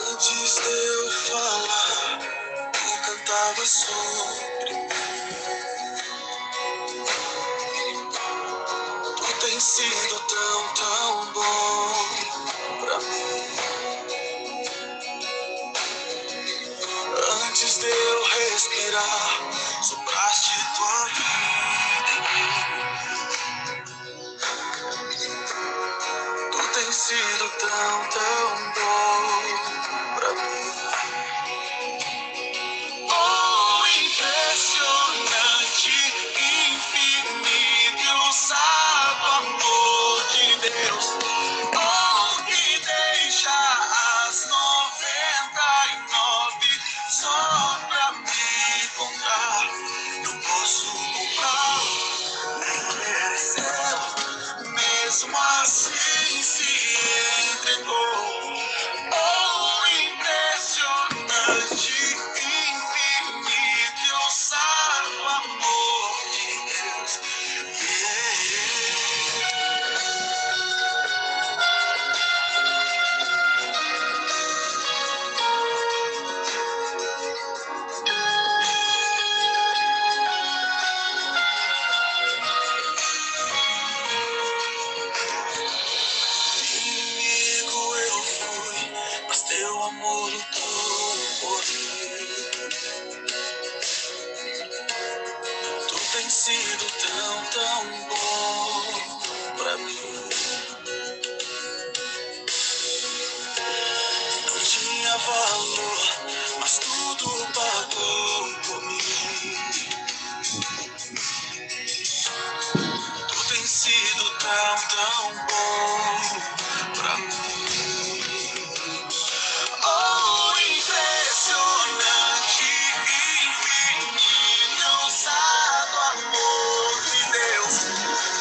Antes de eu falar, tu cantava sobre mim. Tu tem sido tão, tão bom pra mim. Antes de eu respirar, sopraste tua vida em mim. Tu tem sido tão, tão bom pra mim. Oh, impressionante, infinito e ousado amor de Deus. Oh, que deixa as 99 só pra me contar. Não posso comprar, nem merecer, mesmo assim se entregou. Oh, impressionante, infinito e ousado amor de Deus. Inimigo eu fui, mas teu amor lutou por mim. Tu tens sido tão, tão bom pra mim. Não tinha valor, mas tudo pagou por mim. Tu tens sido tão, tão bom pra mim. Oh, impressionante, infinito, ousado amor de Deus.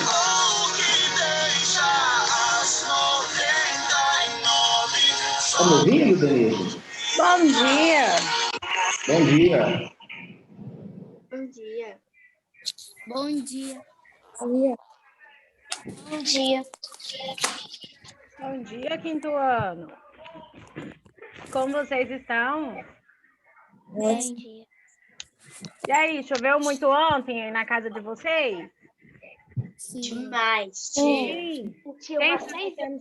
Oh, que deixa as 99 Tá me só. ouvindo, Denise? Bom dia. Bom dia. Bom dia. Bom dia. Bom dia. Bom dia, quinto ano. Como vocês estão? Bom dia. E aí, choveu muito ontem aí na casa de vocês? Sim. Demais. Sim. Tinha Quem umas está 6 fazendo?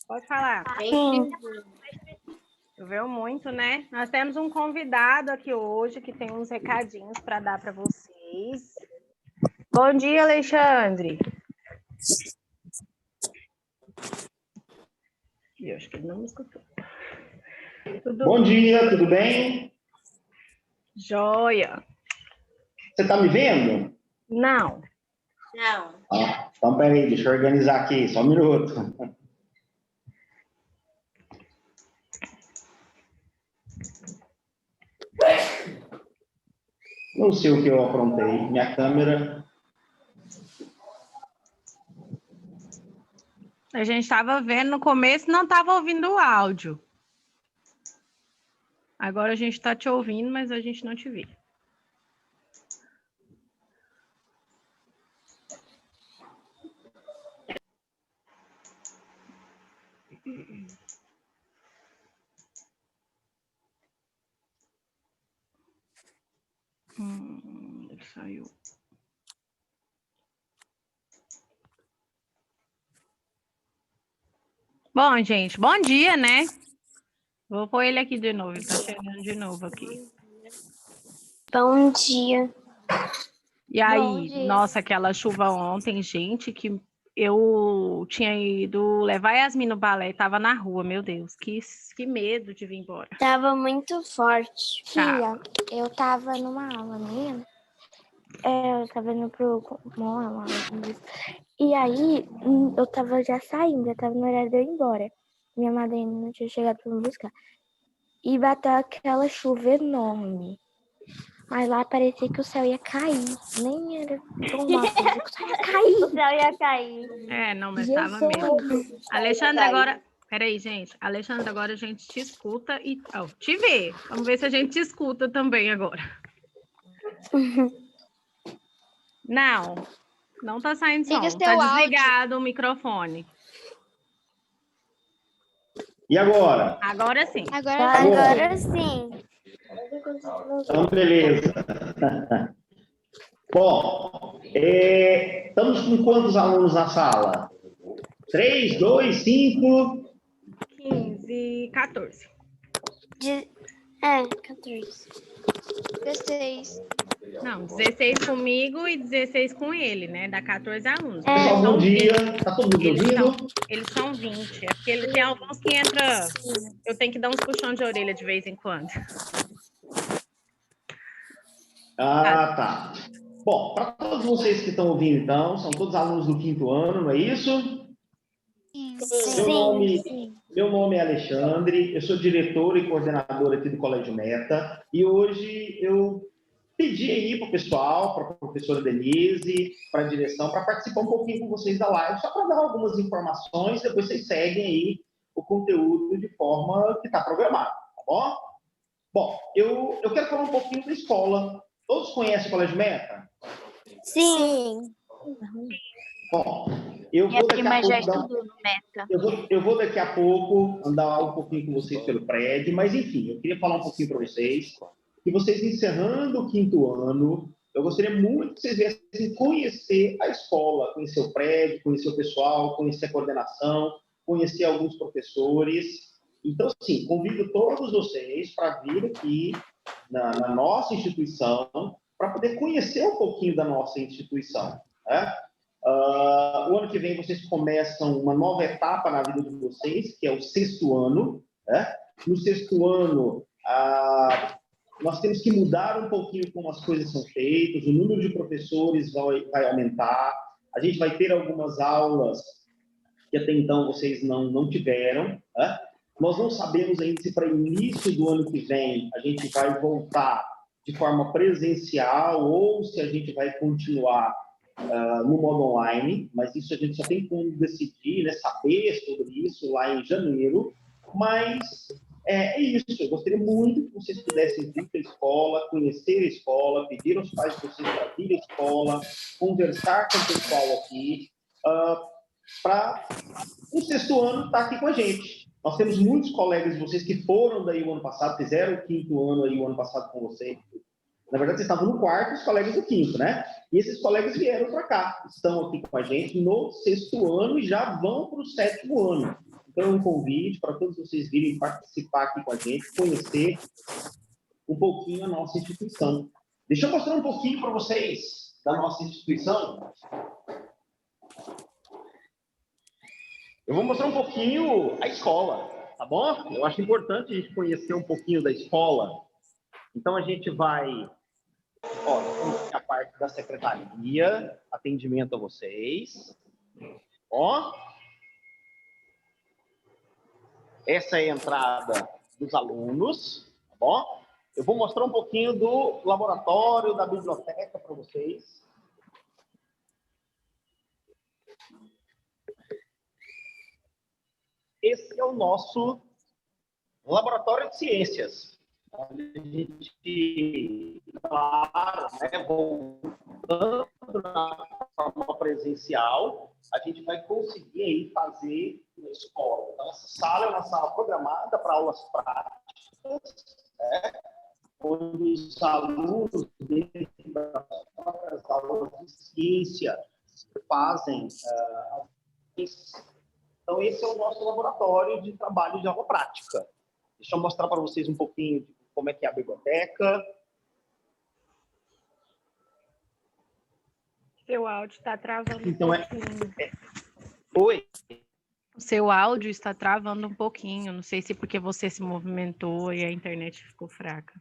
Pode falar. Choveu muito, né? Nós temos um convidado aqui hoje que tem uns recadinhos para dar para vocês. Bom dia, Alexandre. Eu acho que ele não me escutou. Bom dia, tudo bem? Joia. Você tá me vendo? Não. Não. Ah, então, peraí, deixa eu organizar aqui, só um minuto. Não sei o que eu aprontei. Minha câmera... A gente estava vendo no começo, não estava ouvindo o áudio. Agora a gente está te ouvindo, mas a gente não te vê. Saiu. Bom, gente, bom dia, né? Vou pôr ele aqui de novo, ele tá chegando de novo aqui. Bom dia. E aí, nossa, aquela chuva ontem, gente, que eu tinha ido levar Yasmin no balé, tava na rua, meu Deus, que medo de vir embora. Tava muito forte. Tá. Eu tava numa aula minha, eu tava indo pro uma aula, e aí eu tava já saindo, já tava no horário de eu ir embora. Minha madrinha não tinha chegado pra me buscar. E bateu aquela chuva enorme. Mas lá parecia que o céu ia cair. Nem era tão mal, parecia que o céu ia cair. O céu ia cair. É, não, mas tava mesmo. Alexandre, agora... Peraí, gente. Alexandre, agora a gente te escuta e... Oh, te vê. Vamos ver se a gente te escuta também agora. Não tá saindo som. Tá desligado o microfone. E agora? Agora sim. Agora sim. Então, beleza. Bom, estamos com quantos alunos na sala? 3, 2, 5... 15, 14. 14. 16. Não, 16 comigo e 16 com ele, né? Dá 14 alunos. Pessoal, bom dia. Tá todo mundo ouvindo? Eles são 20. É porque ele tem alguns que entra. Eu tenho que dar uns puxões de orelha de vez em quando. Ah, tá. Bom, para todos vocês que estão ouvindo, então, são todos alunos do 5º ano, não é isso? Meu nome é Alexandre, eu sou diretor e coordenador aqui do Colégio Meta, e hoje eu pedi aí para o pessoal, para a professora Denise, para a direção, para participar um pouquinho com vocês da live, só para dar algumas informações, depois vocês seguem aí o conteúdo de forma que está programado, tá bom? Bom, eu quero falar um pouquinho da escola. Todos conhecem o Colégio Meta? Sim. Bom, eu vou daqui a pouco estudou no Meta. eu vou daqui a pouco andar um pouquinho com vocês pelo prédio, mas enfim, eu queria falar um pouquinho para vocês, que vocês encerrando o 5º ano, eu gostaria muito que vocês viessem conhecer a escola, conhecer o prédio, conhecer o pessoal, conhecer a coordenação, conhecer alguns professores. Então, sim, convido todos vocês para vir aqui na nossa instituição, para poder conhecer um pouquinho da nossa instituição, né? O ano que vem vocês começam uma nova etapa na vida de vocês, que é o 6º ano, né? No 6º ano, nós temos que mudar um pouquinho como as coisas são feitas, o número de professores vai aumentar, a gente vai ter algumas aulas que até então vocês não tiveram, né? Nós não sabemos ainda se para início do ano que vem a gente vai voltar de forma presencial ou se a gente vai continuar no modo online, mas isso a gente só tem como decidir, né, saber sobre isso lá em janeiro, mas é isso, eu gostaria muito que vocês pudessem vir para a escola, conhecer a escola, pedir aos pais de vocês para vir à escola, conversar com o pessoal aqui, para o 6º ano estar aqui com a gente. Nós temos muitos colegas de vocês que foram daí o ano passado, fizeram o 5º ano aí o ano passado com vocês. Na verdade, vocês estavam no 4º, os colegas do 5º, né? E esses colegas vieram para cá, estão aqui com a gente no 6º ano e já vão para o 7º ano. Então, um convite para todos vocês virem participar aqui com a gente, conhecer um pouquinho a nossa instituição. Deixa eu mostrar um pouquinho para vocês da nossa instituição. Eu vou mostrar um pouquinho a escola, tá bom? Eu acho importante a gente conhecer um pouquinho da escola. Então, a gente vai... a parte da secretaria, atendimento a vocês. Essa é a entrada dos alunos, tá bom? Eu vou mostrar um pouquinho do laboratório, da biblioteca para vocês. Esse é o nosso laboratório de ciências. A gente, claro, né, voltando na forma presencial, a gente vai conseguir aí fazer na escola. Então, essa sala é uma sala programada para aulas práticas, né, onde os alunos dentro das próprias ciência fazem. Então, esse é o nosso laboratório de trabalho de aula prática. Deixa eu mostrar para vocês um pouquinho de como é que é a biblioteca. Seu áudio está travando Então, um pouquinho. Oi? O seu áudio está travando um pouquinho. Não sei se porque você se movimentou e a internet ficou fraca.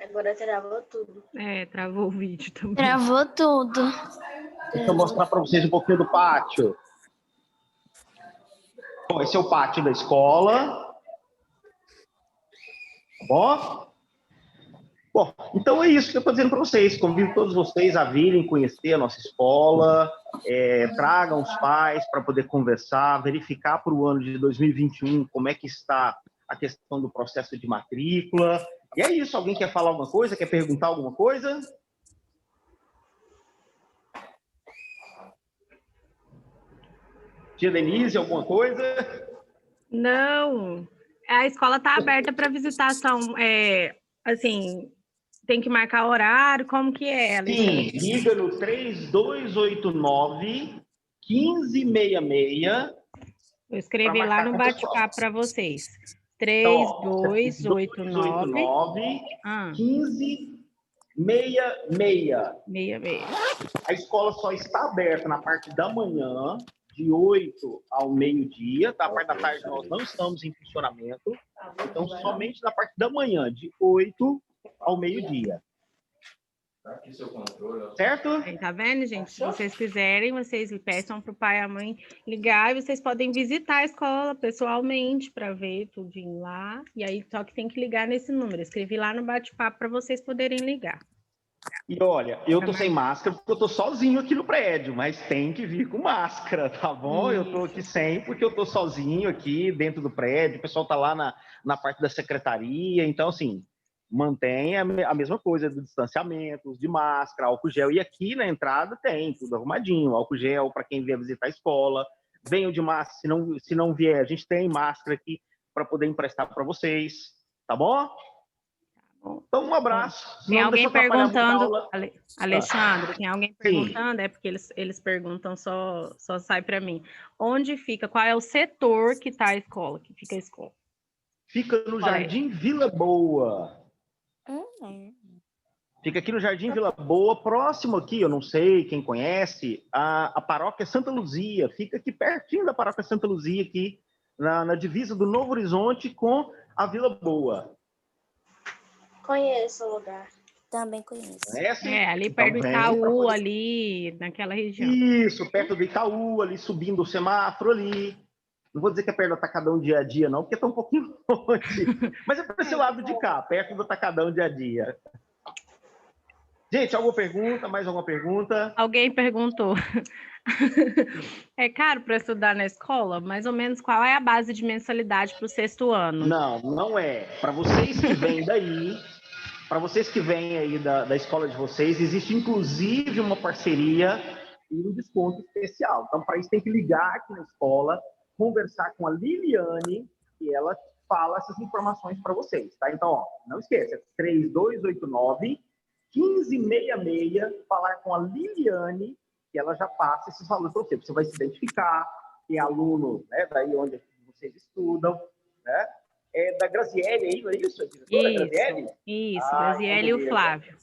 Agora travou tudo. É, travou o vídeo também. Travou tudo. Deixa eu mostrar para vocês um pouquinho do pátio. Bom, esse é o pátio da escola. Tá bom? Bom, então é isso que eu estou dizendo para vocês. Convido todos vocês a virem conhecer a nossa escola, tragam os pais para poder conversar, verificar para o ano de 2021 como é que está a questão do processo de matrícula. E é isso. Alguém quer falar alguma coisa? Quer perguntar alguma coisa? Tia Denise, alguma coisa? Não, a escola está aberta para visitação. Assim, tem que marcar horário, como que é, Alexandre? Sim, liga no 3289-1566. Eu escrevi lá no bate-papo para vocês. Então, 3289 1566. A escola só está aberta na parte da manhã, de 8 ao meio-dia, tá? A parte da tarde nós não estamos em funcionamento, então somente na parte da manhã, de 8 ao meio-dia. Certo? Aí, tá vendo, gente? Se vocês quiserem, vocês peçam para o pai e a mãe ligar e vocês podem visitar a escola pessoalmente para ver tudinho lá. E aí, só que tem que ligar nesse número. Escrevi lá no bate-papo para vocês poderem ligar. E olha, eu tô sem máscara porque eu tô sozinho aqui no prédio, mas tem que vir com máscara, tá bom? Eu tô aqui sem porque eu tô sozinho aqui dentro do prédio, o pessoal tá lá na parte da secretaria, então assim, mantenha a mesma coisa do distanciamento, de máscara, álcool gel, e aqui na entrada tem tudo arrumadinho, álcool gel para quem vier visitar a escola, venham de máscara, se não vier, a gente tem máscara aqui para poder emprestar para vocês, tá bom? Então, um abraço. Tem alguém perguntando, Alexandre, tem alguém perguntando, é porque eles perguntam, só sai para mim. Onde fica, qual é o setor que está a escola, que fica a escola? Fica no Jardim Vila Boa. Fica aqui no Jardim Vila Boa, próximo aqui, eu não sei quem conhece, a paróquia Santa Luzia. Fica aqui pertinho da paróquia Santa Luzia, aqui na divisa do Novo Horizonte com a Vila Boa. Conheço o lugar. Também conheço. Conhece? Ali perto do Itaú, ali, naquela região. Isso, perto do Itaú, ali subindo o semáforo ali. Não vou dizer que é perto do Atacadão Dia a Dia, não, porque está um pouquinho longe. Mas é para esse lado de cá, perto do Atacadão Dia a Dia. Gente, alguma pergunta? Mais alguma pergunta? Alguém perguntou. É caro para estudar na escola? Mais ou menos qual é a base de mensalidade para o 6º ano? Não, não é. Para vocês que vêm daí, para vocês que vêm aí da escola de vocês, existe inclusive uma parceria e um desconto especial. Então, para isso, tem que ligar aqui na escola, conversar com a Liliane e ela fala essas informações para vocês, tá? Então, ó, não esqueça, 3289-1566, falar com a Liliane, que ela já passa esses valores para você. Você vai se identificar, tem aluno, né, daí onde vocês estudam, né? É da Graziele aí, não é isso? Isso, Graziele e o Flávio.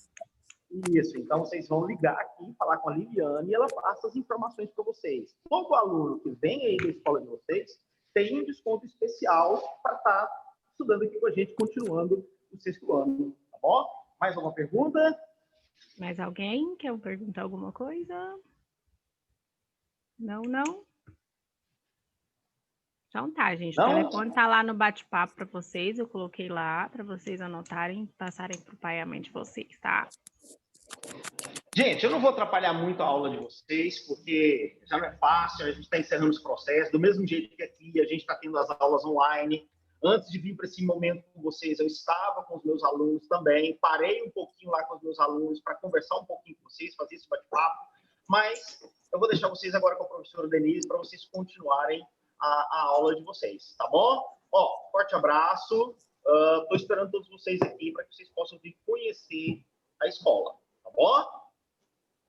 Isso, então vocês vão ligar aqui, falar com a Liliane e ela passa as informações para vocês. Todo aluno que vem aí da escola de vocês tem um desconto especial para estar estudando aqui com a gente, continuando o 6º ano, tá bom? Mais alguma pergunta? Mais alguém quer perguntar alguma coisa? Não? Então tá, gente. Não? O telefone tá lá no bate-papo para vocês. Eu coloquei lá para vocês anotarem, passarem para o pai e a mãe de vocês, tá? Gente, eu não vou atrapalhar muito a aula de vocês, porque já não é fácil, a gente está encerrando os processos, do mesmo jeito que aqui a gente está tendo as aulas online. Antes de vir para esse momento com vocês, eu estava com os meus alunos também, parei um pouquinho lá com os meus alunos para conversar um pouquinho com vocês, fazer esse bate-papo, mas eu vou deixar vocês agora com a professora Denise para vocês continuarem a aula de vocês, tá bom? Ó, forte abraço, Estou esperando todos vocês aqui para que vocês possam vir conhecer a escola, tá bom?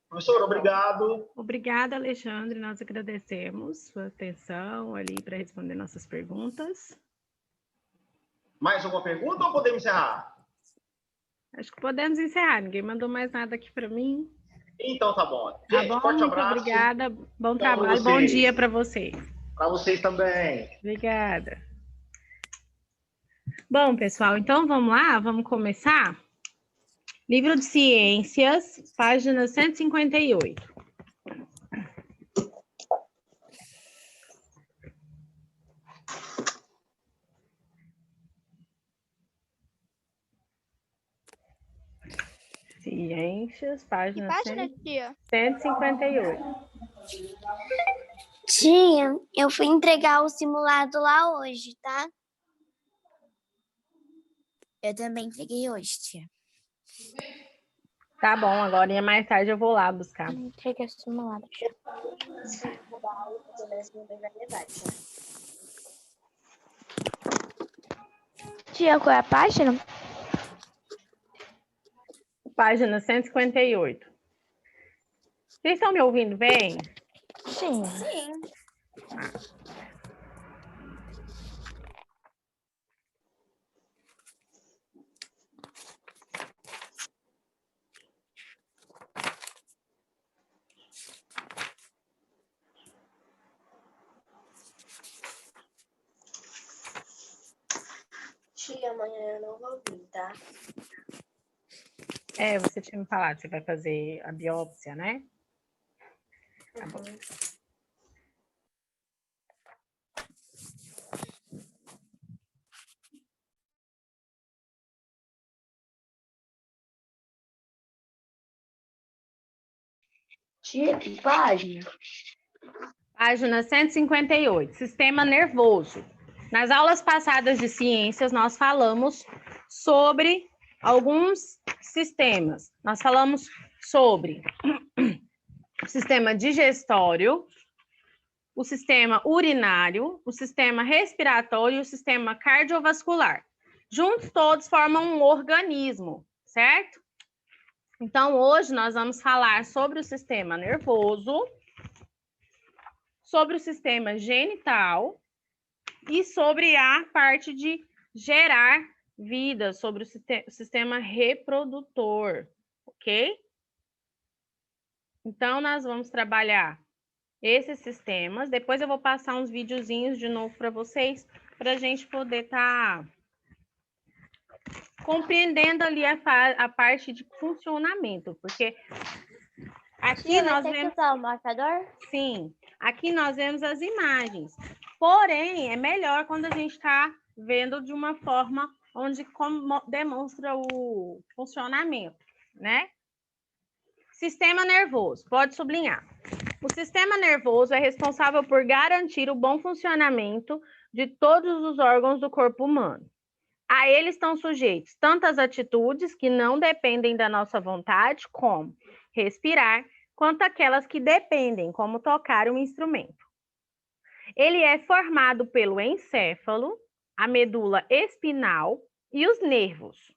Professor, obrigado. Obrigada, Alexandre. Nós agradecemos sua atenção ali para responder nossas perguntas. Mais alguma pergunta ou podemos encerrar? Acho que podemos encerrar. Ninguém mandou mais nada aqui para mim. Então tá bom. Tá Gente, bom? forte Muito abraço. obrigada. Bom Tchau trabalho. pra Bom vocês. dia para vocês. Para vocês também. Obrigada. Bom, pessoal, então vamos lá? Vamos começar? Livro de Ciências, página 158. Ciências, página, Que página, tia? 158. Tia, eu fui entregar o simulado lá hoje, tá? Eu também entreguei hoje, tia. Tá bom, agora mais tarde eu vou lá buscar. Entrega esse simulado. Tia, qual é a página? Página 158. Vocês estão me ouvindo bem? Sim. Sim. Tia, amanhã eu não vou vir, tá? É, você tinha me falado que você vai fazer a biópsia, né? Tá bom. Tia, que página? Página 158, sistema nervoso. Nas aulas passadas de ciências, nós falamos sobre alguns sistemas. Nós falamos sobre o sistema digestório, o sistema urinário, o sistema respiratório e o sistema cardiovascular. Juntos, todos formam um organismo, certo? Então, hoje nós vamos falar sobre o sistema nervoso, sobre o sistema genital e sobre a parte de gerar vida, sobre o sistema reprodutor, ok? Então, nós vamos trabalhar esses sistemas. Depois eu vou passar uns videozinhos de novo para vocês, para a gente poder estar compreendendo ali a parte de funcionamento, porque aqui nós vemos... usar o marcador? Sim, aqui nós vemos as imagens. Porém, é melhor quando a gente está vendo de uma forma onde demonstra o funcionamento, né? Sistema nervoso, pode sublinhar. O sistema nervoso é responsável por garantir o bom funcionamento de todos os órgãos do corpo humano. A ele estão sujeitos tantas atitudes que não dependem da nossa vontade, como respirar, quanto aquelas que dependem, como tocar um instrumento. Ele é formado pelo encéfalo, a medula espinal e os nervos.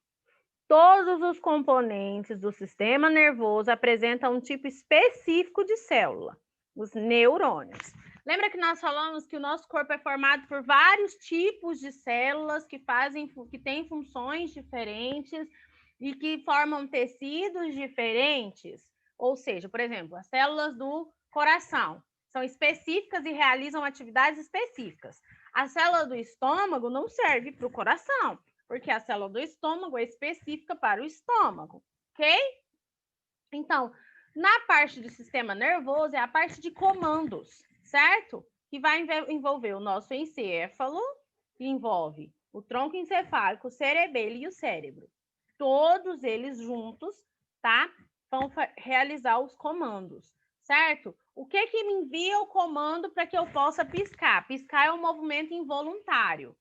Todos os componentes do sistema nervoso apresentam um tipo específico de célula, os neurônios. Lembra que nós falamos que o nosso corpo é formado por vários tipos de células que têm funções diferentes e que formam tecidos diferentes? Ou seja, por exemplo, as células do coração são específicas e realizam atividades específicas. A célula do estômago não serve para o coração, porque a célula do estômago é específica para o estômago, ok? Então, na parte do sistema nervoso é a parte de comandos, certo? Que vai envolver o nosso encéfalo, que envolve o tronco encefálico, o cerebelo e o cérebro. Todos eles juntos, tá? Vão realizar os comandos, certo? O que que me envia o comando para que eu possa piscar? Piscar é um movimento involuntário.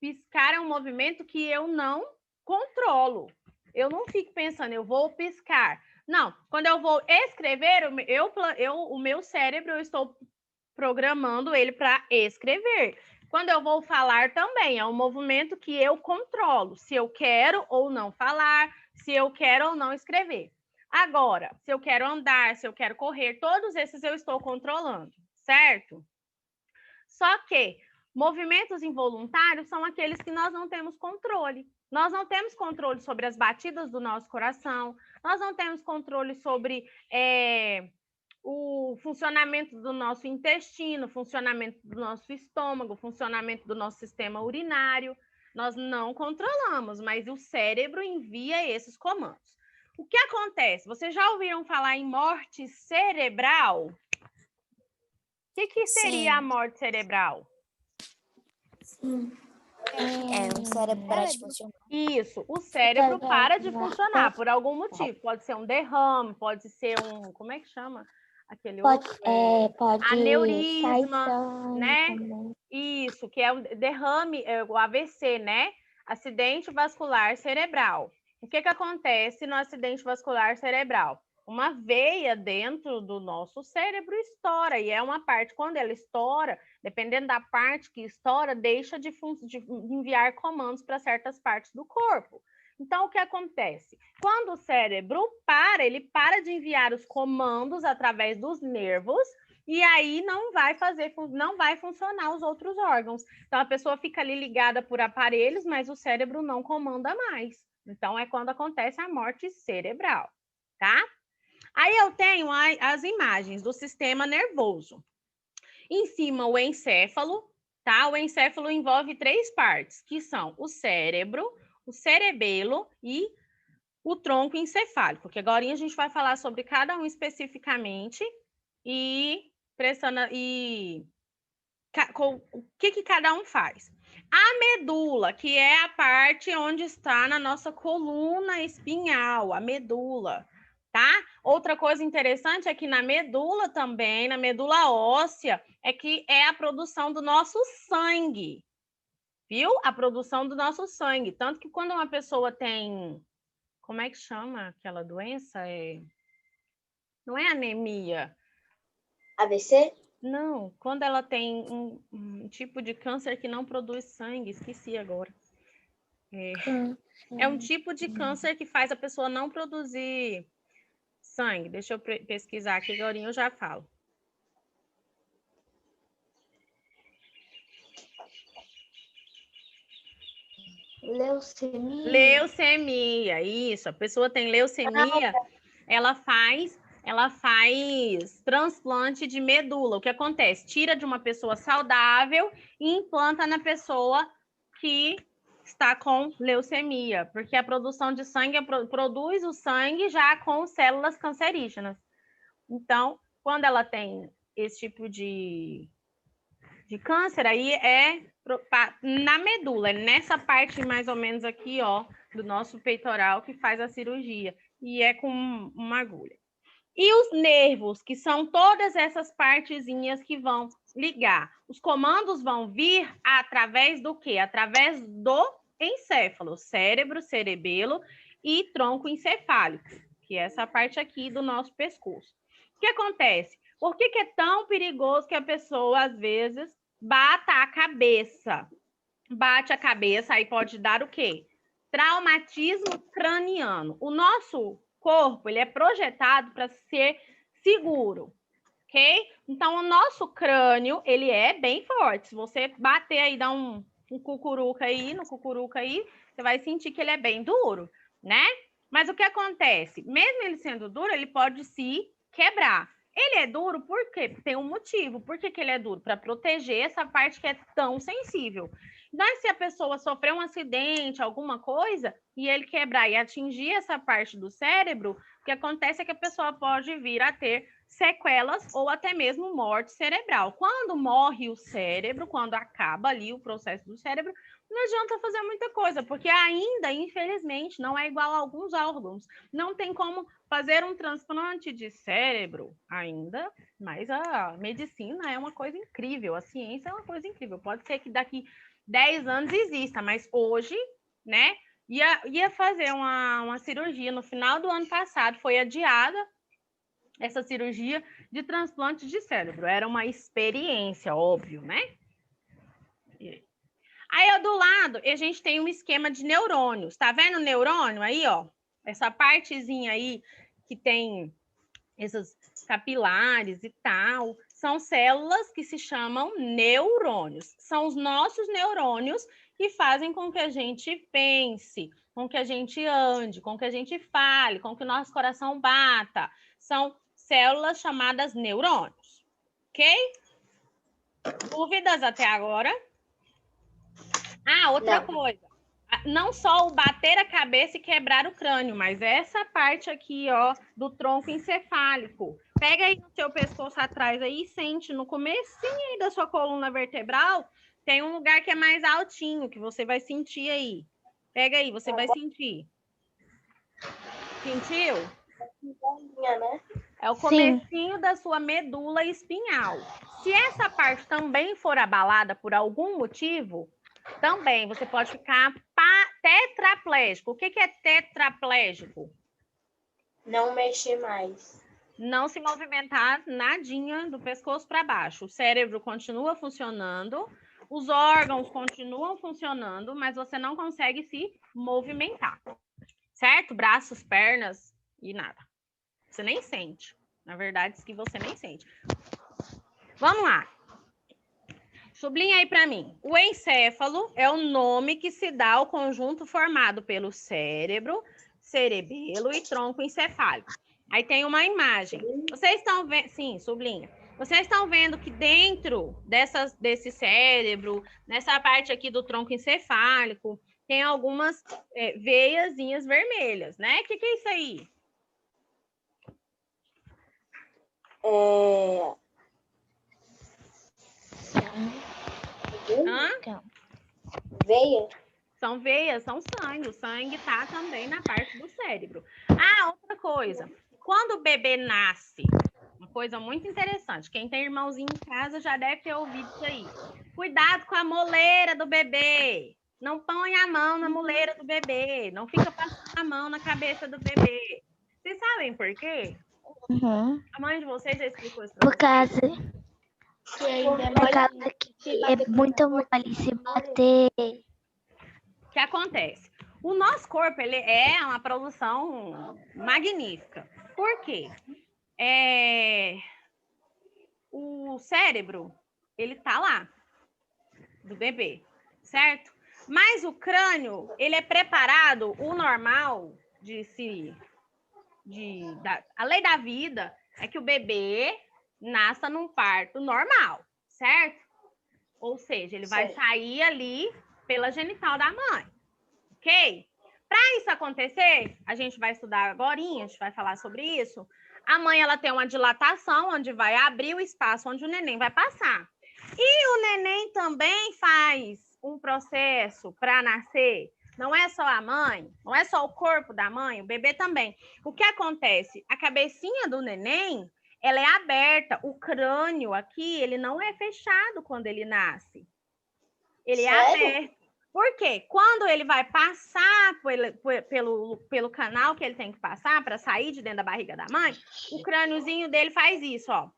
Piscar é um movimento que eu não controlo. Eu não fico pensando, eu vou piscar. Não, quando eu vou escrever, o meu cérebro, eu estou programando ele para escrever. Quando eu vou falar também, é um movimento que eu controlo, se eu quero ou não falar, se eu quero ou não escrever. Agora, se eu quero andar, se eu quero correr, todos esses eu estou controlando, certo? Só que movimentos involuntários são aqueles que nós não temos controle. Nós não temos controle sobre as batidas do nosso coração, nós não temos controle sobre o funcionamento do nosso intestino, funcionamento do nosso estômago, funcionamento do nosso sistema urinário. Nós não controlamos, mas o cérebro envia esses comandos. O que acontece? Vocês já ouviram falar em morte cerebral? O que seria a morte cerebral? O cérebro para de funcionar. Isso, o cérebro para de funcionar por algum motivo. Pode ser um derrame, pode ser um... Como é que chama? Aquele Pode, outro? Aneurisma, sangue, né? também. Isso, que é o derrame, o AVC, né? Acidente vascular cerebral. O que acontece no acidente vascular cerebral? Uma veia dentro do nosso cérebro estoura, e é uma parte, quando ela estoura, dependendo da parte que estoura, deixa de enviar comandos para certas partes do corpo. Então, o que acontece? Quando o cérebro ele para de enviar os comandos através dos nervos, e aí não vai funcionar os outros órgãos. Então, a pessoa fica ali ligada por aparelhos, mas o cérebro não comanda mais. Então, é quando acontece a morte cerebral, tá? Aí eu tenho as imagens do sistema nervoso. Em cima, o encéfalo, tá? O encéfalo envolve 3 partes, que são o cérebro, o cerebelo e o tronco encefálico, que agora a gente vai falar sobre cada um especificamente e o que cada um faz. A medula, que é a parte onde está na nossa coluna espinhal, a medula, tá? Outra coisa interessante é que na medula também, na medula óssea, é que é a produção do nosso sangue, viu? A produção do nosso sangue. Tanto que quando uma pessoa tem... Como é que chama aquela doença? Não é anemia. AVC? Não, quando ela tem um tipo de câncer que não produz sangue, esqueci agora. É um tipo de câncer que faz a pessoa não produzir sangue. Deixa eu pesquisar aqui, agora eu já falo. Leucemia. Leucemia, isso. A pessoa tem leucemia, ela faz transplante de medula. O que acontece? Tira de uma pessoa saudável e implanta na pessoa que está com leucemia, porque a produção de sangue produz o sangue já com células cancerígenas. Então, quando ela tem esse tipo de câncer, aí na medula, nessa parte mais ou menos aqui, ó, do nosso peitoral que faz a cirurgia, e é com uma agulha. E os nervos, que são todas essas partezinhas que vão ligar. Os comandos vão vir através do quê? Através do encéfalo, cérebro, cerebelo e tronco encefálico, que é essa parte aqui do nosso pescoço. O que acontece? Por que é tão perigoso que a pessoa, às vezes, bata a cabeça? Bate a cabeça, aí pode dar o quê? Traumatismo craniano. O nosso corpo, ele é projetado para ser seguro, ok? Então, o nosso crânio, ele é bem forte. Se você bater aí, dar um cucuruca aí, no cucuruca aí, você vai sentir que ele é bem duro, né? Mas o que acontece? Mesmo ele sendo duro, ele pode se quebrar. Ele é duro por quê? Tem um motivo. Por que ele é duro? Para proteger essa parte que é tão sensível. Mas se a pessoa sofrer um acidente, alguma coisa, e ele quebrar e atingir essa parte do cérebro, o que acontece é que a pessoa pode vir a ter sequelas ou até mesmo morte cerebral. Quando morre o cérebro, quando acaba ali o processo do cérebro, não adianta fazer muita coisa, porque ainda, infelizmente, não é igual a alguns órgãos. Não tem como fazer um transplante de cérebro ainda, mas a medicina é uma coisa incrível, a ciência é uma coisa incrível. Pode ser que daqui 10 anos exista, mas hoje, né, ia fazer uma cirurgia no final do ano passado, foi adiada essa cirurgia de transplante de cérebro. Era uma experiência, óbvio, né? Aí, ó, do lado, a gente tem um esquema de neurônios. Tá vendo o neurônio aí, ó? Essa partezinha aí que tem esses capilares e tal, são células que se chamam neurônios. São os nossos neurônios que fazem com que a gente pense, com que a gente ande, com que a gente fale, com que o nosso coração bata. São células chamadas neurônios. Ok? Dúvidas até agora? Ah, outra coisa. Não só o bater a cabeça e quebrar o crânio, mas essa parte aqui, ó, do tronco encefálico. Pega aí no seu pescoço atrás aí e sente no comecinho aí da sua coluna vertebral, tem um lugar que é mais altinho, que você vai sentir aí. Pega aí, você vai sentir. Sentiu? É o comecinho da sua medula espinhal. Se essa parte também for abalada por algum motivo, também você pode ficar tetraplégico. O que é tetraplégico? Não mexer mais. Não se movimentar nadinha do pescoço para baixo. O cérebro continua funcionando, os órgãos continuam funcionando, mas você não consegue se movimentar. Certo? Braços, pernas e nada. Você nem sente. Na verdade, isso que você nem sente. Vamos lá. Sublinha aí para mim. O encéfalo é o nome que se dá ao conjunto formado pelo cérebro, cerebelo e tronco encefálico. Aí tem uma imagem. Vocês estão vendo? Sim, sublinha. Vocês estão vendo que dentro desse cérebro, nessa parte aqui do tronco encefálico, tem algumas veiazinhas vermelhas, né? O que é isso aí? Veia? São veias, são sangue. O sangue tá também na parte do cérebro. Ah, outra coisa. Quando o bebê nasce, uma coisa muito interessante. Quem tem irmãozinho em casa já deve ter ouvido isso aí. Cuidado com a moleira do bebê. Não põe a mão na moleira do bebê. Não fica passando a mão na cabeça do bebê. Vocês sabem por quê? Uhum. A mãe de vocês já explicou isso pra Por causa que é muito mole se bater. O que acontece? O nosso corpo ele é uma produção magnífica. Por quê? O cérebro, ele tá lá, do bebê, certo? Mas o crânio, ele é preparado, o normal a lei da vida é que o bebê nasça num parto normal, certo? Ou seja, ele vai sair ali pela genital da mãe, ok? Para isso acontecer, a gente vai estudar agora, a gente vai falar sobre isso. A mãe ela tem uma dilatação, onde vai abrir o espaço onde o neném vai passar. E o neném também faz um processo para nascer. Não é só a mãe, não é só o corpo da mãe, o bebê também. O que acontece? A cabecinha do neném, ela é aberta. O crânio aqui, ele não é fechado quando ele nasce. Ele é aberto. Por quê? Quando ele vai passar pelo canal que ele tem que passar para sair de dentro da barriga da mãe, o crâniozinho dele faz isso, ó.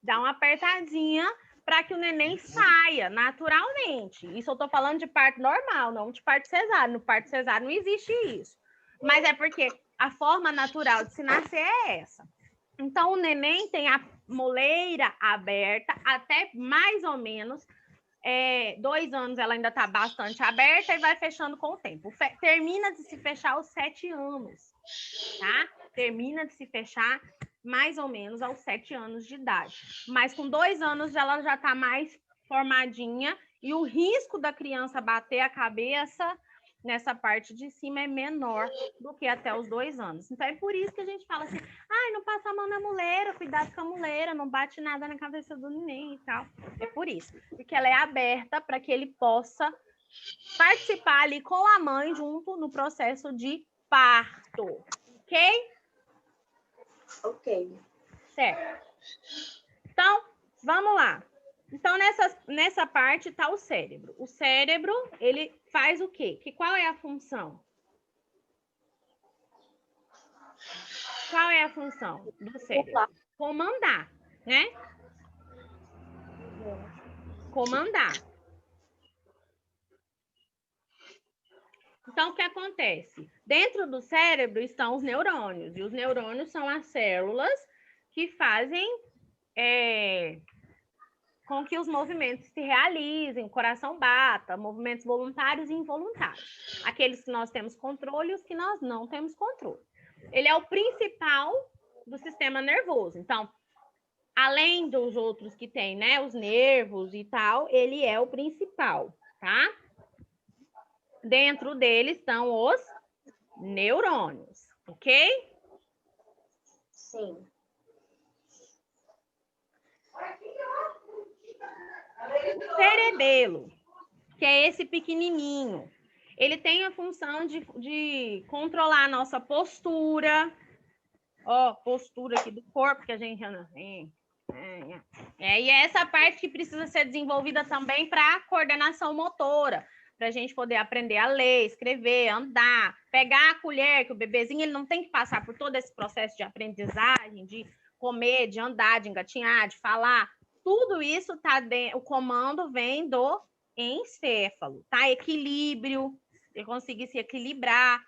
Dá uma apertadinha para que o neném saia naturalmente. Isso eu tô falando de parto normal, não de parto cesáreo. No parto cesáreo não existe isso. Mas é porque a forma natural de se nascer é essa. Então, o neném tem a moleira aberta até mais ou menos 2 anos, ela ainda está bastante aberta e vai fechando com o tempo. Termina de se fechar aos 7 anos, tá? Termina de se fechar mais ou menos aos 7 anos de idade. Mas com 2 anos ela já está mais formadinha e o risco da criança bater a cabeça nessa parte de cima é menor do que até os 2 anos. Então é por isso que a gente fala assim, não passa a mão na muleira, cuidado com a muleira, não bate nada na cabeça do neném e tal. É por isso, porque ela é aberta para que ele possa participar ali com a mãe junto no processo de parto, ok? Ok. Certo. Então, vamos lá. Então, nessa parte está o cérebro. O cérebro, ele faz o quê? Qual é a função? Qual é a função do cérebro? Comandar, né? Comandar. Então, o que acontece? Dentro do cérebro estão os neurônios, e os neurônios são as células que fazem com que os movimentos se realizem, o coração bata, movimentos voluntários e involuntários. Aqueles que nós temos controle e os que nós não temos controle. Ele é o principal do sistema nervoso. Então, além dos outros que tem, né, os nervos e tal, ele é o principal, tá? Dentro dele estão os neurônios, ok? Sim. O cerebelo, que é esse pequenininho, ele tem a função de controlar a nossa postura, ó, postura aqui do corpo, que a gente anda assim. E é essa parte que precisa ser desenvolvida também para coordenação motora, para a gente poder aprender a ler, escrever, andar, pegar a colher, que o bebezinho ele não tem que passar por todo esse processo de aprendizagem, de comer, de andar, de engatinhar, de falar. Tudo isso tá dentro, o comando vem do encéfalo, tá? Equilíbrio, ele conseguir se equilibrar.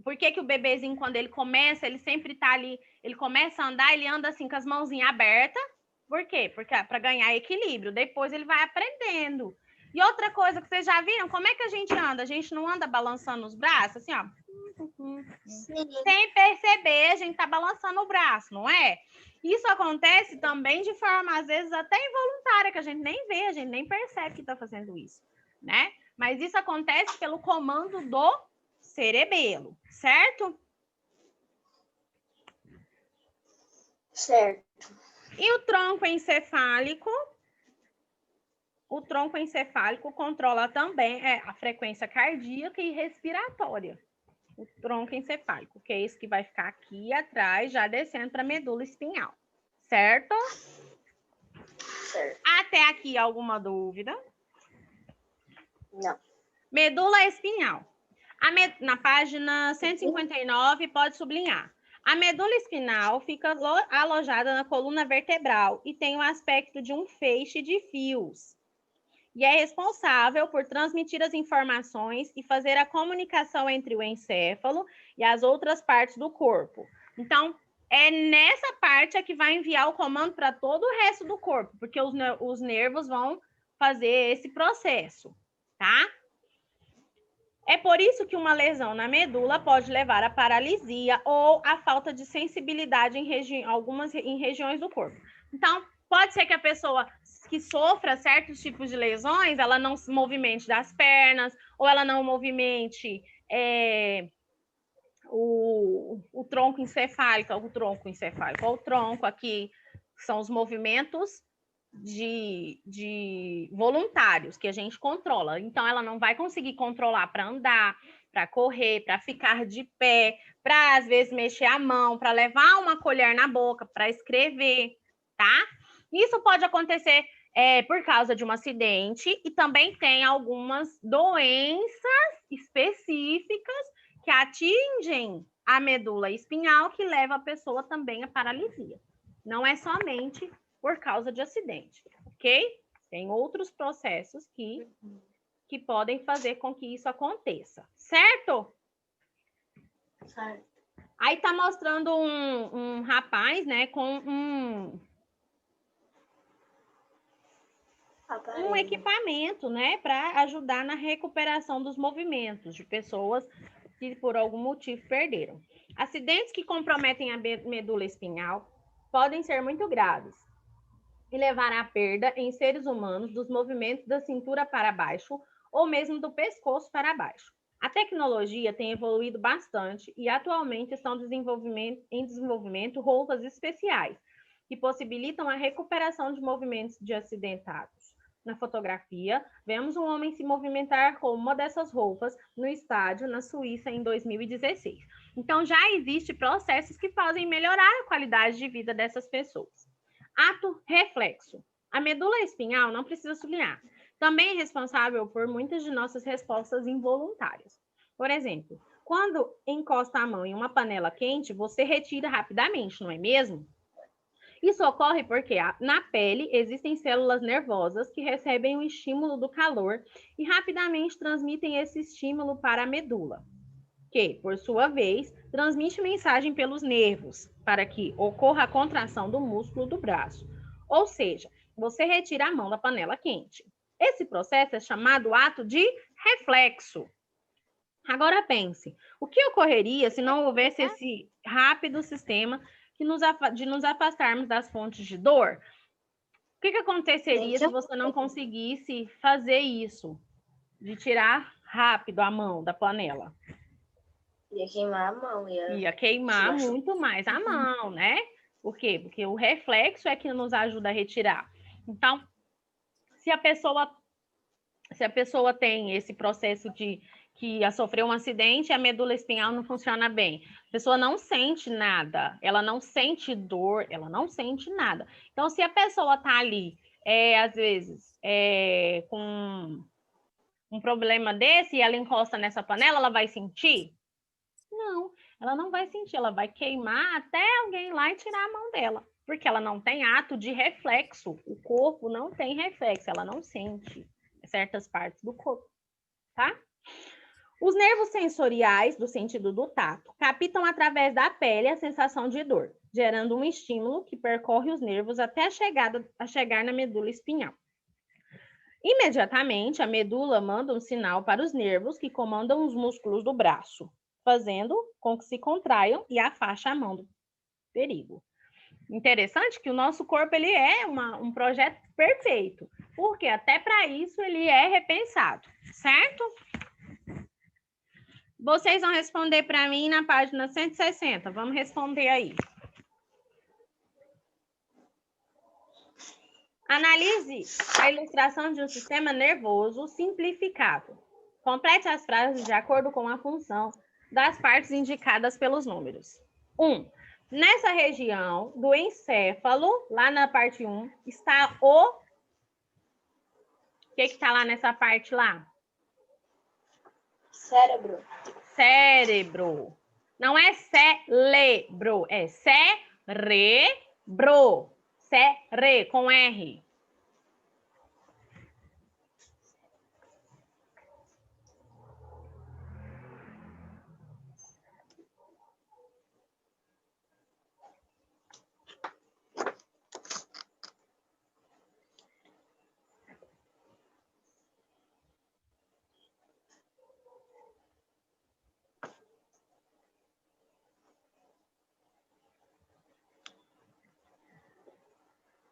Por que o bebezinho, quando ele começa, ele sempre tá ali, ele começa a andar, ele anda assim com as mãozinhas abertas. Por quê? Porque para ganhar equilíbrio. Depois ele vai aprendendo. E outra coisa que vocês já viram, como é que a gente anda? A gente não anda balançando os braços, assim, ó. Sim. Sem perceber, a gente tá balançando o braço, não é? Isso acontece também de forma, às vezes, até involuntária, que a gente nem vê, a gente nem percebe que está fazendo isso, né? Mas isso acontece pelo comando do cerebelo, certo? Certo. E o tronco encefálico? O tronco encefálico controla também a frequência cardíaca e respiratória. O tronco encefálico, que é esse que vai ficar aqui atrás, já descendo para a medula espinhal. Certo? Certo. Até aqui, alguma dúvida? Não. Medula espinhal. Na página 159, pode sublinhar. A medula espinal fica alojada na coluna vertebral e tem o aspecto de um feixe de fios. E é responsável por transmitir as informações e fazer a comunicação entre o encéfalo e as outras partes do corpo. Então, é nessa parte que vai enviar o comando para todo o resto do corpo, porque os nervos vão fazer esse processo, tá? É por isso que uma lesão na medula pode levar à paralisia ou à falta de sensibilidade em regiões do corpo. Então, pode ser que a pessoa que sofra certos tipos de lesões, ela não se movimente das pernas, ou ela não movimente o tronco encefálico, ou o tronco aqui, são os movimentos de voluntários que a gente controla. Então, ela não vai conseguir controlar para andar, para correr, para ficar de pé, para, às vezes, mexer a mão, para levar uma colher na boca, para escrever, tá? Isso pode acontecer por causa de um acidente e também tem algumas doenças específicas que atingem a medula espinhal que leva a pessoa também à paralisia. Não é somente por causa de acidente, ok? Tem outros processos que podem fazer com que isso aconteça, certo? Certo. Aí tá mostrando um rapaz, né, com um equipamento, né, para ajudar na recuperação dos movimentos de pessoas que por algum motivo perderam. Acidentes que comprometem a medula espinhal podem ser muito graves e levar à perda em seres humanos dos movimentos da cintura para baixo ou mesmo do pescoço para baixo. A tecnologia tem evoluído bastante e atualmente estão em desenvolvimento roupas especiais que possibilitam a recuperação de movimentos de acidentados. Na fotografia, vemos um homem se movimentar com uma dessas roupas no estádio na Suíça em 2016. Então, já existem processos que fazem melhorar a qualidade de vida dessas pessoas. Ato reflexo. A medula espinhal, não precisa sublinhar, também é responsável por muitas de nossas respostas involuntárias. Por exemplo, quando encosta a mão em uma panela quente, você retira rapidamente, não é mesmo? Isso ocorre porque na pele existem células nervosas que recebem o estímulo do calor e rapidamente transmitem esse estímulo para a medula, que, por sua vez, transmite mensagem pelos nervos para que ocorra a contração do músculo do braço. Ou seja, você retira a mão da panela quente. Esse processo é chamado ato de reflexo. Agora pense, o que ocorreria se não houvesse esse rápido sistema de nos afastarmos das fontes de dor? O que aconteceria se você não conseguisse fazer isso, de tirar rápido a mão da panela? Ia queimar a mão. Ia queimar muito mais a mão, né? Por quê? Porque o reflexo é que nos ajuda a retirar. Então, se a pessoa tem esse processo de que sofreu um acidente, a medula espinhal não funciona bem. A pessoa não sente nada, ela não sente dor, ela não sente nada. Então, se a pessoa está ali, às vezes, com um problema desse e ela encosta nessa panela, ela vai sentir? Não, ela não vai sentir, ela vai queimar até alguém ir lá e tirar a mão dela, porque ela não tem ato de reflexo. O corpo não tem reflexo, ela não sente certas partes do corpo, tá? Os nervos sensoriais, do sentido do tato, captam através da pele a sensação de dor, gerando um estímulo que percorre os nervos até chegar na medula espinhal. Imediatamente, a medula manda um sinal para os nervos que comandam os músculos do braço, fazendo com que se contraiam e afaste a mão do perigo. Interessante que o nosso corpo ele é um projeto perfeito, porque até para isso ele é repensado, certo? Vocês vão responder para mim na página 160. Vamos responder aí. Analise a ilustração de um sistema nervoso simplificado. Complete as frases de acordo com a função das partes indicadas pelos números. 1. Nessa região do encéfalo, lá na parte 1, está o... O que está lá nessa parte lá? Cérebro. Cérebro. Não é cérebro, é cérebro. Cére, com R.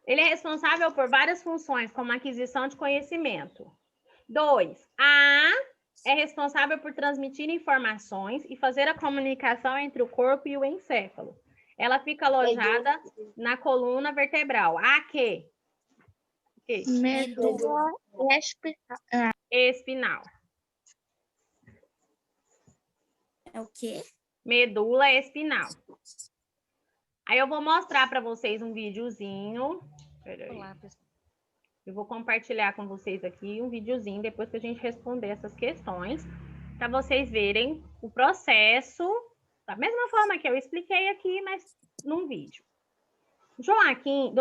Ele é responsável por várias funções, como a aquisição de conhecimento. 2. A é responsável por transmitir informações e fazer a comunicação entre o corpo e o encéfalo. Ela fica alojada na coluna vertebral. A que? Medula espinal. É o quê? Medula espinal. Aí eu vou mostrar para vocês um videozinho. Olá, pessoal. Eu vou compartilhar com vocês aqui um videozinho depois que a gente responder essas questões, para vocês verem o processo da mesma forma que eu expliquei aqui, mas num vídeo. Joaquim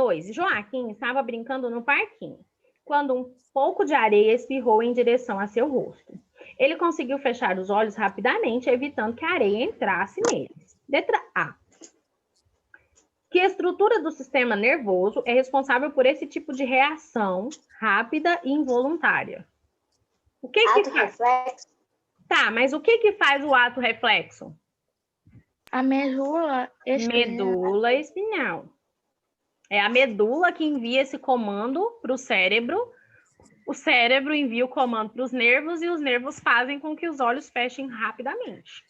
estava brincando no parquinho, quando um pouco de areia espirrou em direção a seu rosto. Ele conseguiu fechar os olhos rapidamente, evitando que a areia entrasse neles. Letra A. Que estrutura do sistema nervoso é responsável por esse tipo de reação rápida e involuntária? O que que faz? Reflexo. Tá, mas o que que faz o ato reflexo? A medula espinhal. Medula espinhal. É a medula que envia esse comando para o cérebro envia o comando para os nervos e os nervos fazem com que os olhos fechem rapidamente.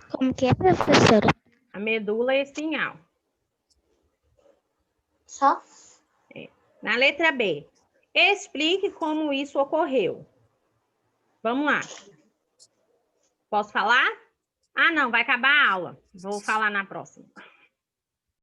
Como que é, professora? A medula espinhal. Só? Na letra B, explique como isso ocorreu. Vamos lá. Posso falar? Ah, não, vai acabar a aula. Vou falar na próxima.